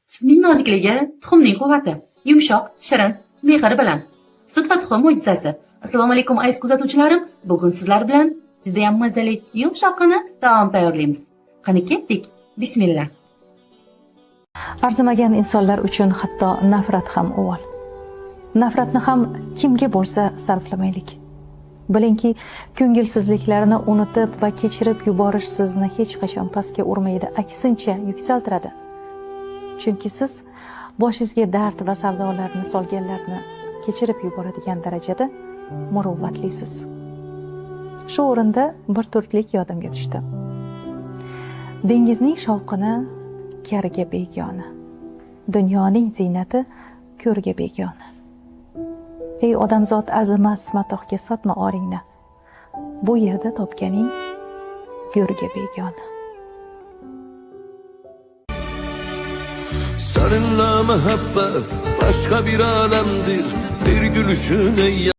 Sutning nozikligi, tuxumning quvvati, yumshoq, shirin, mehr bilan. Sut va tuxum mo'jizasi. Assalomu alaykum aziz kuzatuvchilarim. Bugun sizlar bilan judayam mazali, yumshoqqina taom tayyorlaymiz. Qani ketdik. Bismillah. Arzimagan insonlar uchun hatto nafrat ham uvol. Nafratni ham kimga bo'lsa sarflamaylik. Bilingki, ko'ngilsizliklarni unutib va kechirib yuborish sizni hech qachon pastga urmaydi, aksincha yuksaltiradi. Chunki siz boshingizga dard va savdolarni solganlarni kechirib yuboradigan darajada muruvvatlisiz. Shu o'rinda bir turklik yodimga tushdi. Dengizning shovqini kariga begona, dunyoning ziynati ko'rga begona. Ey odamzod, arzimas matohga sotma oringni, bu yerda topganing go'rga begona. Seninle muhabbet başka bir alemdir. Bir gülüşün ey